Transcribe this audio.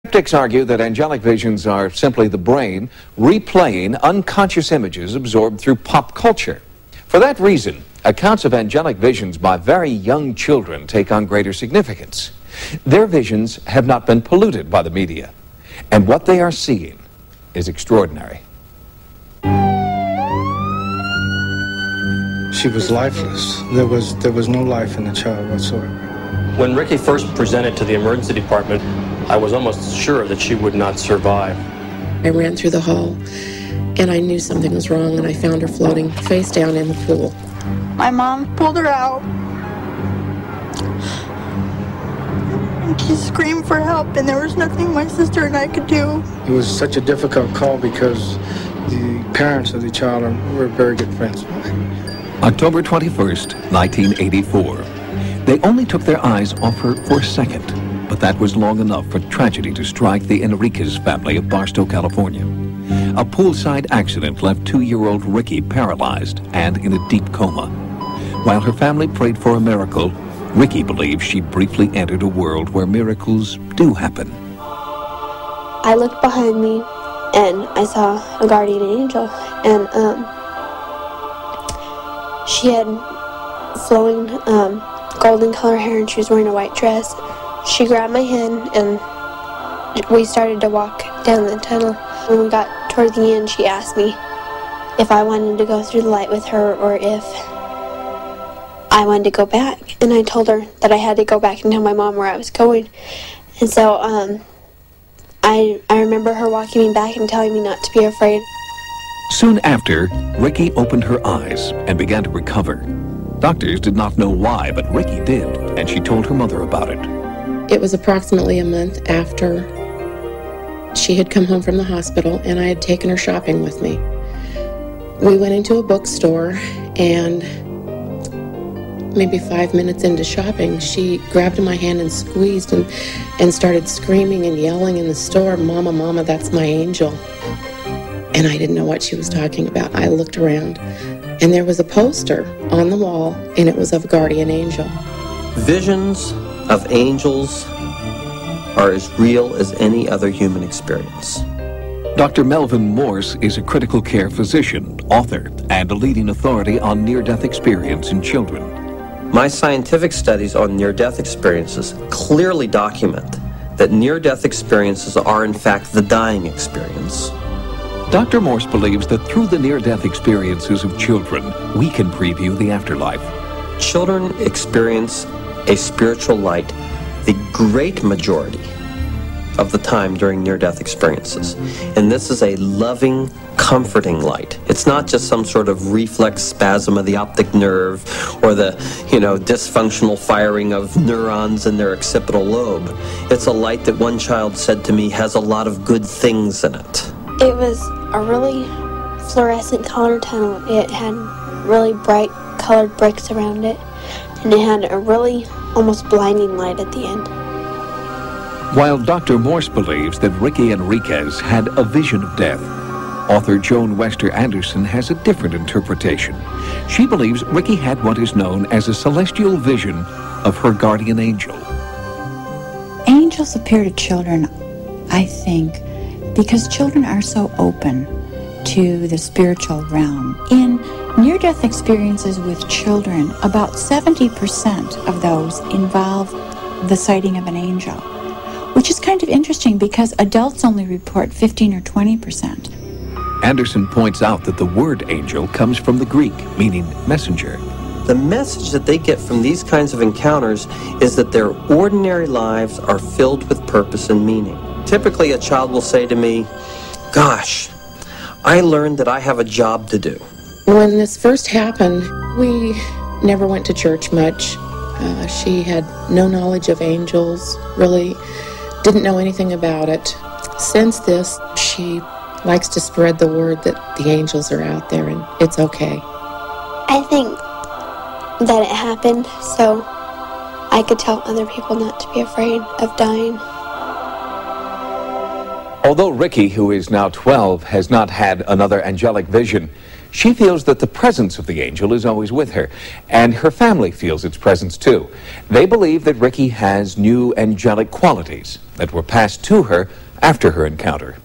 Skeptics argue that angelic visions are simply the brain replaying unconscious images absorbed through pop culture. For that reason, accounts of angelic visions by very young children take on greater significance. Their visions have not been polluted by the media, and what they are seeing is extraordinary. She was lifeless. There was no life in the child whatsoever. When Ricky first presented to the emergency department, I was almost sure that she would not survive. I ran through the hall, and I knew something was wrong, and I found her floating face down in the pool. My mom pulled her out, and she screamed for help, and there was nothing my sister and I could do. It was such a difficult call because the parents of the child were very good friends. October 21st, 1984. They only took their eyes off her for a second, but that was long enough for tragedy to strike the Enriquez family of Barstow, California. A poolside accident left 2-year-old Ricky paralyzed and in a deep coma. While her family prayed for a miracle, Ricky believes she briefly entered a world where miracles do happen. I looked behind me and I saw a guardian angel, and she had flowing golden color hair, and she was wearing a white dress. She grabbed my hand and we started to walk down the tunnel. When we got toward the end, she asked me if I wanted to go through the light with her or if I wanted to go back. And I told her that I had to go back and tell my mom where I was going. And so I remember her walking me back and telling me not to be afraid. Soon after, Ricky opened her eyes and began to recover. Doctors did not know why, but Ricky did, and she told her mother about it. It was approximately a month after she had come home from the hospital, and I had taken her shopping with me. We went into a bookstore, and maybe 5 minutes into shopping, she grabbed my hand and squeezed and started screaming and yelling in the store, "Mama, Mama, that's my angel." And I didn't know what she was talking about. I looked around, and there was a poster on the wall, and it was of a guardian angel. Visions of angels are as real as any other human experience. Dr. Melvin Morse is a critical care physician, author, and a leading authority on near-death experience in children. My scientific studies on near-death experiences clearly document that near-death experiences are in fact the dying experience. Dr. Morse believes that through the near-death experiences of children, we can preview the afterlife. Children experience a spiritual light the great majority of the time during near-death experiences. And this is a loving, comforting light. It's not just some sort of reflex spasm of the optic nerve or the, dysfunctional firing of neurons in their occipital lobe. It's a light that one child said to me has a lot of good things in it. It was a really fluorescent color tunnel. It had really bright colored bricks around it, and it had a really almost blinding light at the end. While Dr. Morse believes that Ricky Enriquez had a vision of death, author Joan Wester Anderson has a different interpretation. She believes Ricky had what is known as a celestial vision of her guardian angel. Angels appear to children, I think, because children are so open to the spiritual realm. In near-death experiences with children, about 70% of those involve the sighting of an angel, which is kind of interesting because adults only report 15 or 20%. Anderson points out that the word angel comes from the Greek, meaning messenger. The message that they get from these kinds of encounters is that their ordinary lives are filled with purpose and meaning. Typically, a child will say to me, "Gosh, I learned that I have a job to do." When this first happened, we never went to church much. She had no knowledge of angels, really didn't know anything about it. Since this, she likes to spread the word that the angels are out there and it's okay. I think that it happened so I could tell other people not to be afraid of dying. Although Ricky, who is now 12, has not had another angelic vision, She feels that the presence of the angel is always with her, and her family feels its presence too. They believe that RICCI has new angelic qualities that were passed to her after her encounter.